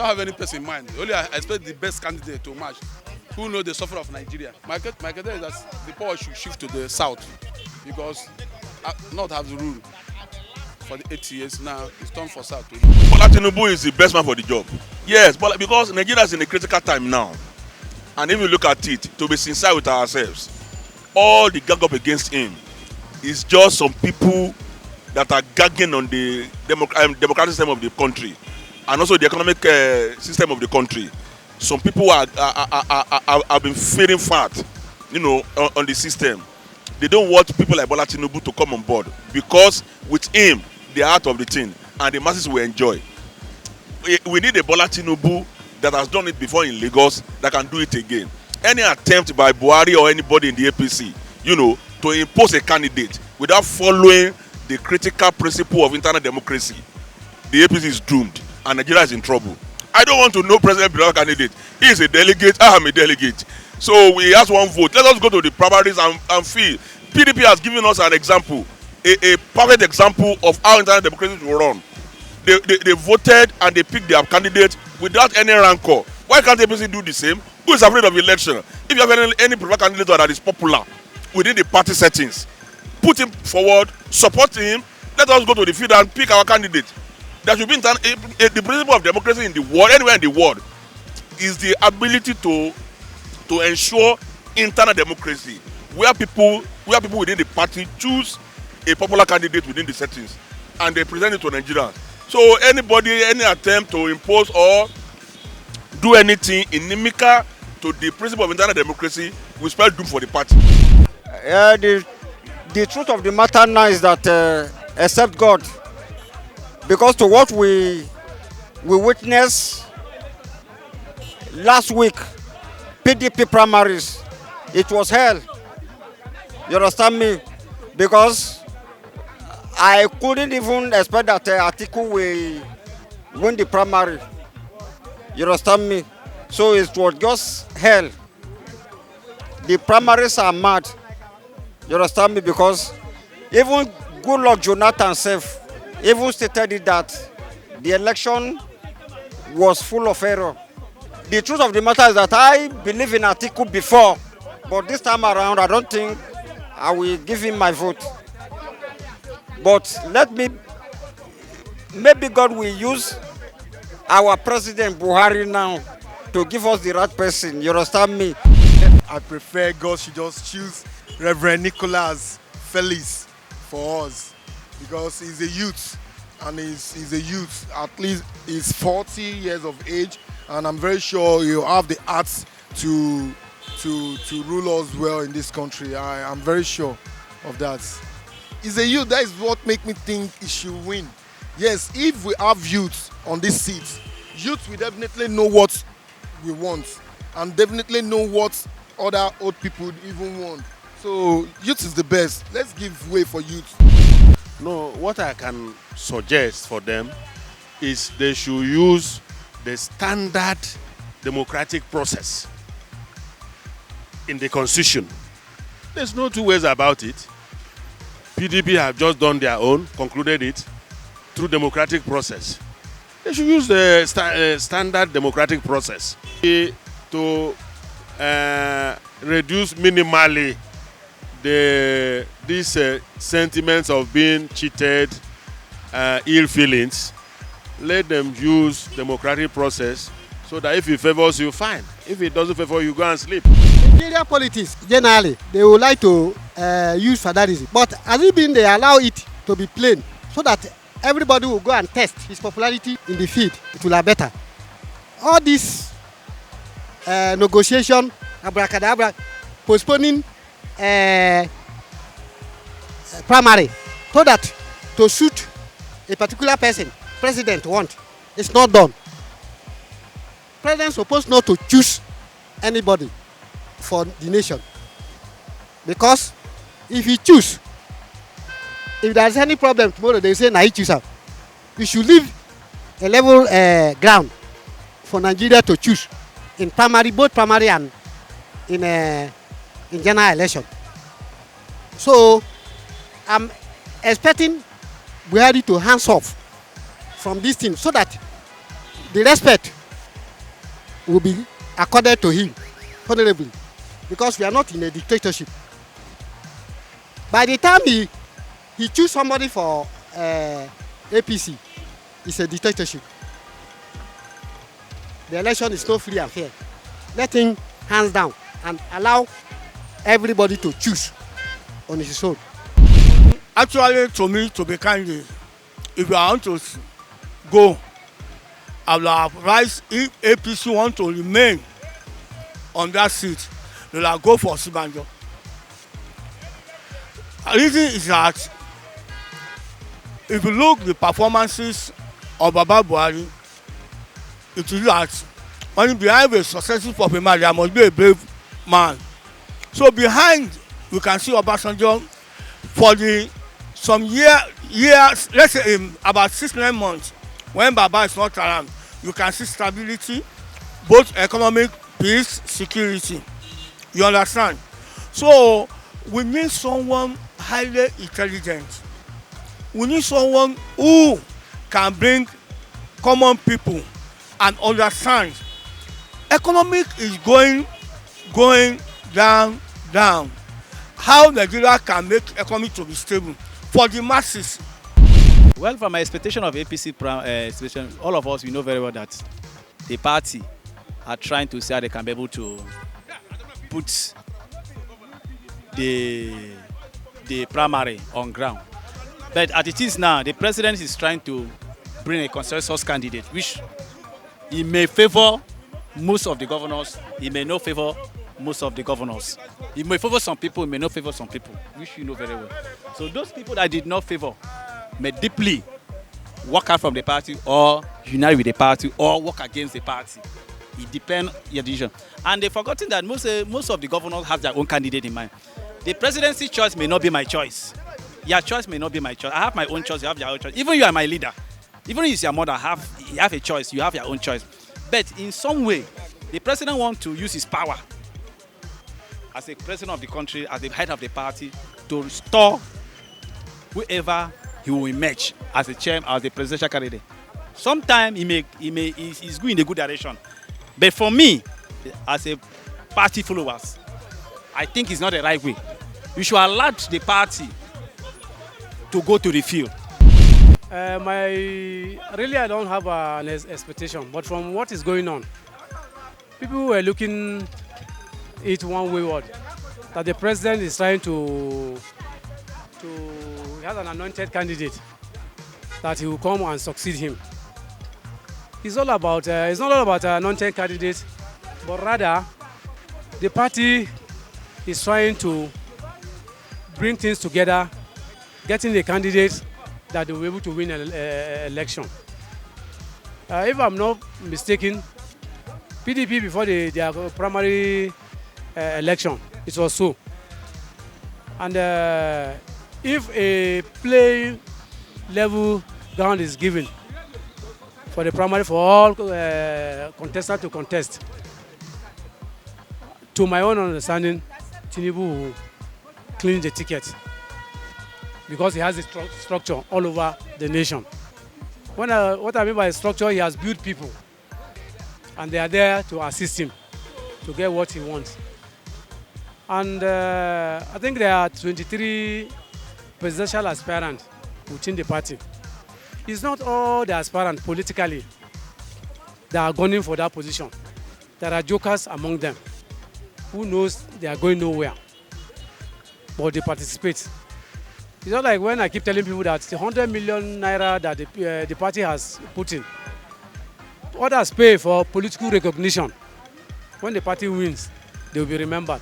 don't have any person in mind. Only I expect the best candidate to match, who know the suffering of Nigeria. My criteria is that the power should shift to the south, because North have the rule for the 8 years now. It's time for south to rule. Bola Tinubu is the best man for the job. Yes, but because Nigeria is in a critical time now, and if you look at it, to be sincere with ourselves, all the gang up against him is just some people that are gagging on the democratic system of the country and also the economic system of the country. Some people have been feeling fat, on the system. They don't want people like Bola Tinubu to come on board, because with him, they are out of the thing and the masses will enjoy. We need a Bola Tinubu that has done it before in Lagos that can do it again. Any attempt by Buhari or anybody in the APC, to impose a candidate without following the critical principle of internal democracy, the APC is doomed and Nigeria is in trouble. I don't want to know President Buhari candidate. He is a delegate, I am a delegate. So we ask one vote. Let us go to the primaries and feel. PDP has given us an example, a perfect example of how internal democracy will run. They voted and they picked their candidate without any rancor. Why can't the APC do the same? Who is afraid of election? If you have any preferred candidate that is popular within the party settings, put him forward, support him, let us go to the field and pick our candidate. There should be the principle of democracy in the world, anywhere in the world, is the ability to ensure internal democracy, where people within the party choose a popular candidate within the settings and they present it to Nigerians. So any attempt to impose or do anything inimical to the principle of internal democracy will spell doom for the party. The truth of the matter now is that except God, because to what we witnessed last week, PDP primaries, it was hell. You understand me? Because I couldn't even expect that Atiku will win the primary. You understand me? So it was just hell. The primaries are mad. You understand me? Because even Goodluck Jonathan self even stated it that the election was full of error. The truth of the matter is that I believe in Atiku before, but this time around I don't think I will give him my vote. But maybe God will use our President Buhari now to give us the right person. You understand me? I prefer God should just choose Reverend Nicholas Felix for us, because he's a youth, and he's a youth. At least he's 40 years of age, and I'm very sure he'll have the arts to rule us well in this country. I'm very sure of that. He's a youth. That is what makes me think he should win. Yes, if we have youth on this seat, youth will definitely know what we want and definitely know what other old people even want. So youth is the best. Let's give way for youth. No, what I can suggest for them is they should use the standard democratic process in the constitution. There's no two ways about it. PDP have just done their own, concluded it through democratic process. They should use the standard democratic process to reduce minimally these sentiments of being cheated, ill feelings. Let them use democratic process so that if it favors you, fine. If it doesn't favor you, go and sleep. Nigerian politics, generally, they would like to use federalism. But has it been they allow it to be plain so that everybody will go and test his popularity in the field? It will have better. All this negotiation, abracadabra, postponing primary so that to suit a particular person, president want, it's not done. President is supposed not to choose anybody for the nation, because if he choose, if there's any problem tomorrow, they say, nah, he choose out. You should leave a level ground for Nigeria to choose in primary, both primary and in general election. So I'm expecting Buhari to hands off from this thing so that the respect will be accorded to him honorably, because we are not in a dictatorship. By the time he choose somebody for APC, it's a dictatorship. The election is not free and fair. Let him hands down and allow everybody to choose on his own. Actually, to me, to be candid, if you want to go, I will advise if APC want to remain on that seat, they will go for Sibanjo. The reason is that if you look the performances of Baba Buhari, it is that when behind a successful performer, there must be a brave man. So behind, we can see Obasanjo for some years, let's say about 6-9 months, when Baba is not around, you can see stability, both economic, peace, security. You understand? So we need someone highly intelligent. We need someone who can bring common people and understand. Economic is going down. How Nigeria can make economy to be stable for the masses. Well, from my expectation of APC, all of us, we know very well that the party are trying to see how they can be able to put the primary on ground. But as it is now, the president is trying to bring a consensus candidate, which he may favor most of the governors, he may not favor most of the governors. He may favor some people, he may not favor some people, which you know very well. So those people that did not favor may deeply walk out from the party or unite with the party or work against the party. It depends on your decision. And they've forgotten that most of the governors have their own candidate in mind. The presidency choice may not be my choice. Your choice may not be my choice. I have my own choice, you have your own choice. Even you are my leader. Even if it's your mother, you have a choice, you have your own choice. But in some way, the president wants to use his power as a president of the country, as the head of the party, to restore whoever he will emerge as a chairman, as the presidential candidate. Sometimes he's going in a good direction. But for me, as a party followers, I think it's not the right way. We should allow the party to go to the field. Really, I don't have an expectation, but from what is going on, people were looking it one wayward, that the president is trying to he has an anointed candidate, that he will come and succeed him. It's not all about an anointed candidate, but rather the party is trying to bring things together, getting a candidate that will be able to win an election. If I'm not mistaken, PDP before their primary election, it was so. And if a play level ground is given for the primary for all contestants to contest, to my own understanding, Tinubu will clean the ticket because he has a structure all over the nation. What I mean by structure, he has built people and they are there to assist him to get what he wants. And I think there are 23 presidential aspirants within the party. It's not all the aspirants politically that are gunning for that position. There are jokers among them who knows they are going nowhere, but they participate. It's not like when I keep telling people that the 100 million naira that the party has put in, others pay for political recognition. When the party wins, they will be remembered.